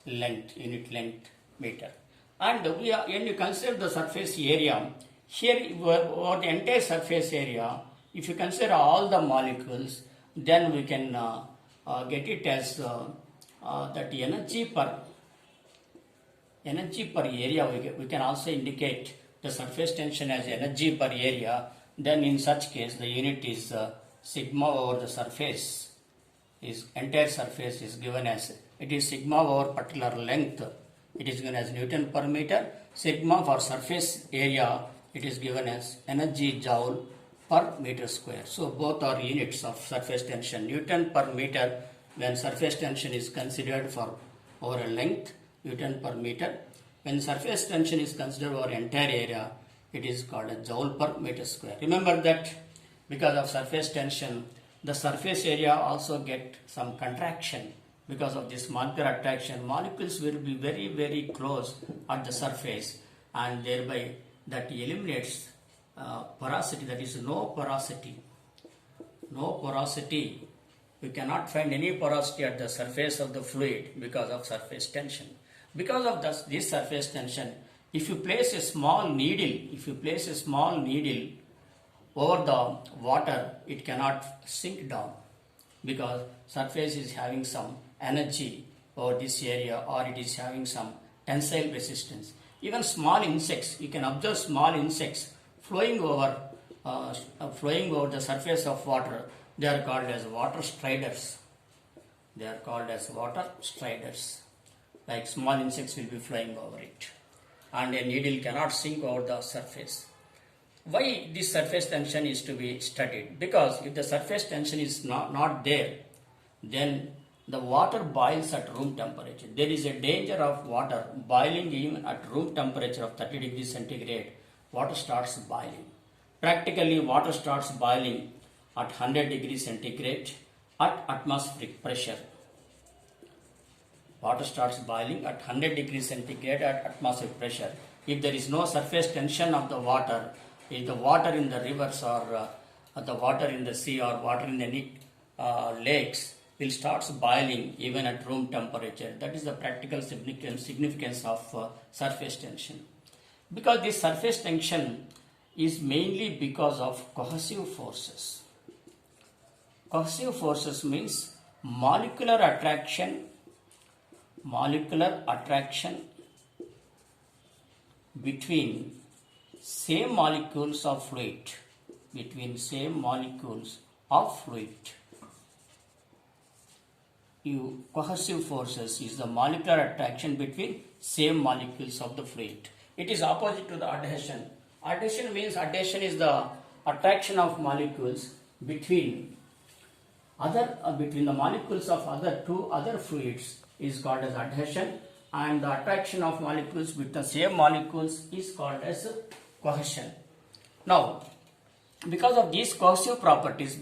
length, unit length meter. And when you consider the surface area, here over the entire surface area, if you consider all the molecules, then we can get it as that energy per area. We can also indicate the surface tension as energy per area. Then in such case, the unit is sigma over the surface. Entire surface is given as, it is sigma over particular length. It is given as Newton per meter. Sigma for surface area, it is given as energy joule per meter square. So both are units of surface tension. Newton per meter when surface tension is considered for over a length, Newton per meter. When surface tension is considered over entire area, it is called a joule per meter square. Remember that because of surface tension, the surface area also get some contraction. Because of this molecular attraction, molecules will be very, very close at the surface, and thereby that eliminates porosity, that is no porosity. No porosity. We cannot find any porosity at the surface of the fluid because of surface tension. Because of this surface tension, if you place a small needle, over the water, it cannot sink down because surface is having some energy over this area, or it is having some tensile resistance. Even small insects, you can observe small insects flowing over the surface of water. They are called as water striders. Like small insects will be flying over it, and a needle cannot sink over the surface. Why this surface tension is to be studied? Because if the surface tension is not there, then the water boils at room temperature. There is a danger of water boiling even at room temperature of 30 degrees centigrade. Water starts boiling. Practically, water starts boiling at 100 degrees centigrade at atmospheric pressure. Water starts boiling at 100 degrees centigrade at atmospheric pressure. If there is no surface tension of the water, if the water in the rivers or the water in the sea or water in the lakes will start boiling even at room temperature. That is the practical significance of surface tension. Because this surface tension is mainly because of cohesive forces. Cohesive forces means molecular attraction between same molecules of fluid. Cohesive forces is the molecular attraction between same molecules of the fluid. It is opposite to the adhesion. Adhesion means is the attraction of molecules between the molecules of two other fluids is called as adhesion, and the attraction of molecules with the same molecules is called as cohesion. Now, because of these cohesive properties,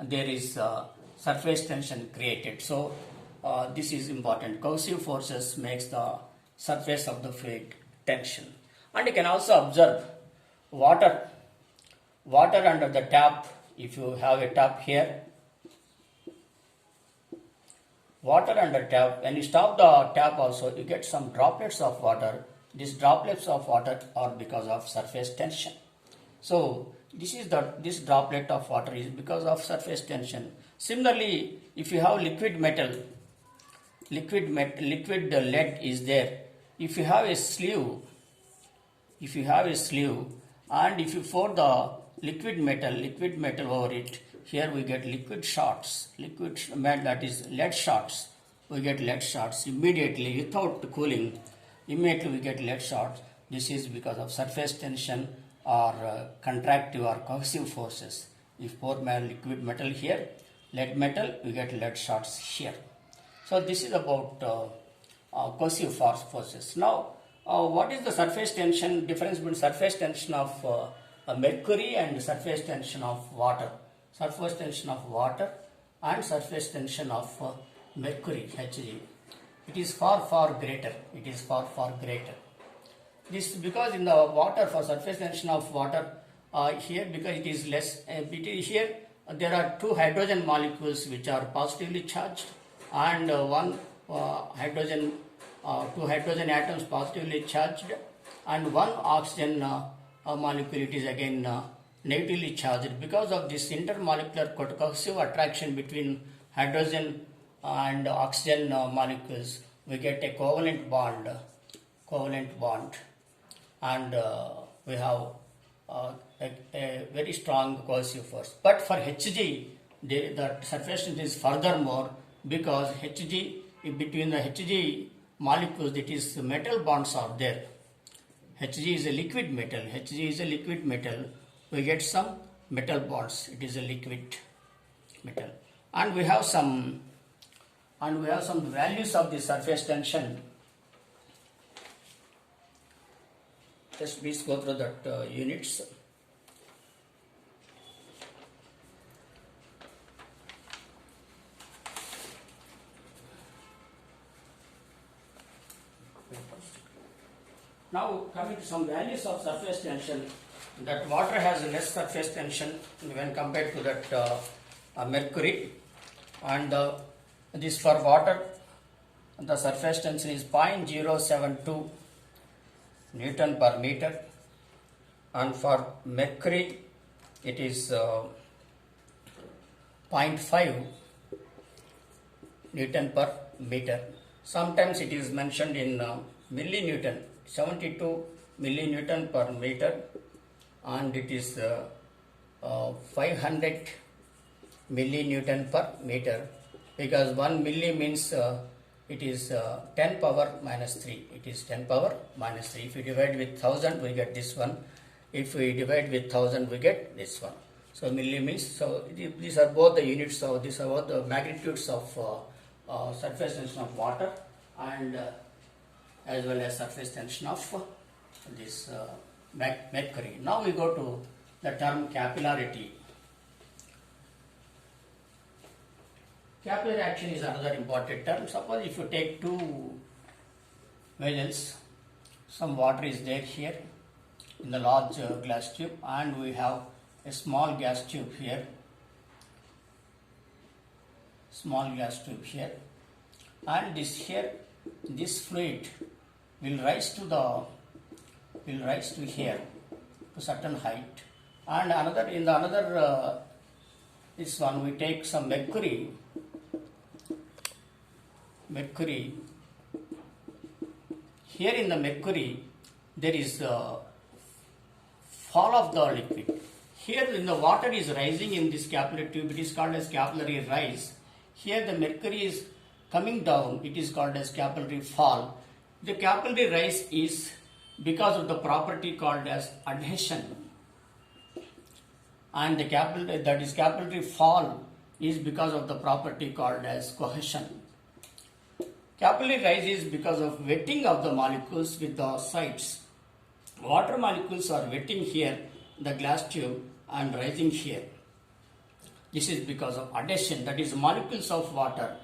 there is surface tension created. So this is important. Cohesive forces makes the surface of the fluid tension. And you can also observe water under the tap. If you have a tap here, water under tap, when you stop the tap also, you get some droplets of water. These droplets of water are because of surface tension. So this droplet of water is because of surface tension. Similarly, if you have liquid lead is there. If you have a sleeve, and if you pour the liquid metal over it, here we get lead shots. We get lead shots immediately without cooling. Immediately we get lead shots. This is because of surface tension or contractive or cohesive forces. If pour liquid metal here, lead metal, we get lead shots here. So this is about cohesive forces. Now, what is the surface tension? Difference between surface tension of mercury and surface tension of water. Surface tension of water and surface tension of mercury, Hg. It is far greater. This because in the water, for surface tension of water, here because it is less, here there are two hydrogen molecules which are positively charged, and two hydrogen atoms positively charged, and one oxygen molecule, it is again negatively charged. Because of this intermolecular cohesive attraction between hydrogen and oxygen molecules, we get a covalent bond, and we have a very strong cohesive force. But for Hg, the surface tension is furthermore, because Hg, between the Hg molecules, it is metal bonds are there. Hg is a liquid metal. We get some metal bonds. It is a liquid metal, and we have some values of the surface tension. Just please go through that units. Now coming to some values of surface tension, that water has less surface tension when compared to that mercury, and this for water the surface tension is 0.072 Newton per meter, and for mercury it is 0.5 Newton per meter. Sometimes it is mentioned in millinewton, 72 millinewton per meter, and it is 500 millinewton per meter, because 1 milli means it is 10 power minus 3. It is 10 power minus 3. If we divide with 1000, we get this one. If we divide with 1000, we get this one. So milli means, so these are both the units of, these are both the magnitudes of surface tension of water, and as well as surface tension of this mercury. Now we go to the term capillarity. Capillary action is another important term. Suppose if you take two vessels, some water is there here in the large glass tube, and we have a small gas tube here, and this fluid will rise to here to certain height, and this one we take some mercury. Here in the mercury there is fall of the liquid. Here when the water is rising in this capillary tube, it is called as capillary rise. Here the mercury is coming down, it is called as capillary fall. The capillary rise is because of the property called as adhesion, and the capillary fall is because of the property called as cohesion. Capillary rise is because of wetting of the molecules with the sides. Water molecules are wetting here, the glass tube, and rising here. This is because of adhesion, that is molecules of water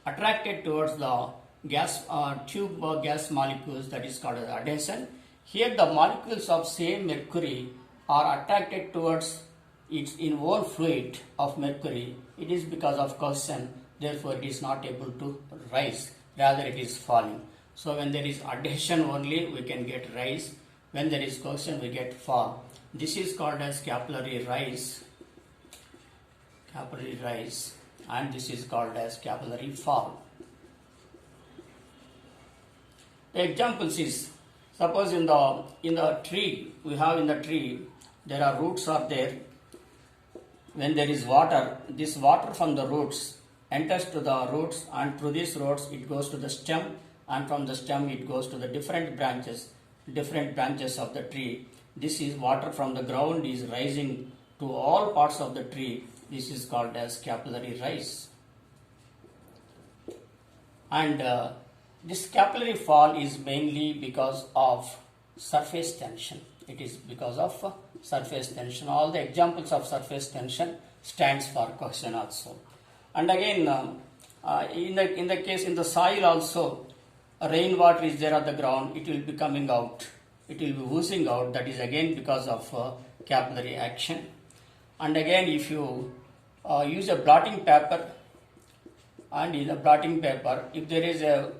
attracted towards the gas tube gas molecules, that is called as adhesion. Here the molecules of same mercury are attracted towards its own fluid of mercury. It is because of cohesion, therefore it is not able to rise, rather it is falling. So when there is adhesion only we can get rise, when there is cohesion we get fall. This is called as capillary rise, and this is called as capillary fall. The examples is, suppose in the tree, we have in the tree there are roots are there. When there is water, this water from the roots enters to the roots, and through these roots it goes to the stem, and from the stem it goes to the different branches of the tree. This is water from the ground is rising to all parts of the tree. This is called as capillary rise. And this capillary fall is mainly because of surface tension. It is because of surface tension. All the examples of surface tension stands for cohesion also. And again, in the case in the soil also, rainwater is there at the ground. It will be coming out. It will be oozing out. That is again because of capillary action. And again, if you use a blotting paper And in the blotting paper, if there is a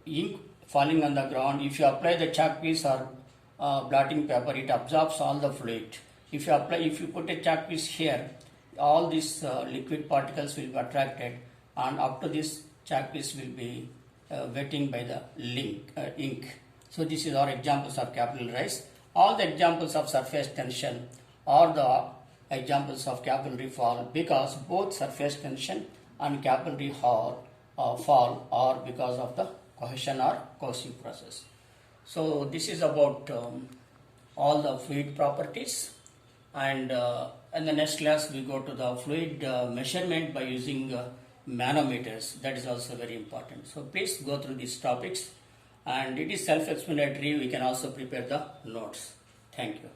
ink falling on the ground, if you apply the chalk piece or blotting paper, it absorbs all the fluid. If you put a chalk piece here, all these liquid particles will be attracted, and up to this chalk piece will be wetting by the ink. So this is our examples of capillary rise. All the examples of surface tension are the examples of capillary fall, because both surface tension and capillary fall are because of the cohesion or cohesive process. So this is about all the fluid properties, and in the next class we go to the fluid measurement by using manometers. That is also very important. So please go through these topics, and it is self-explanatory. We can also prepare the notes. Thank you.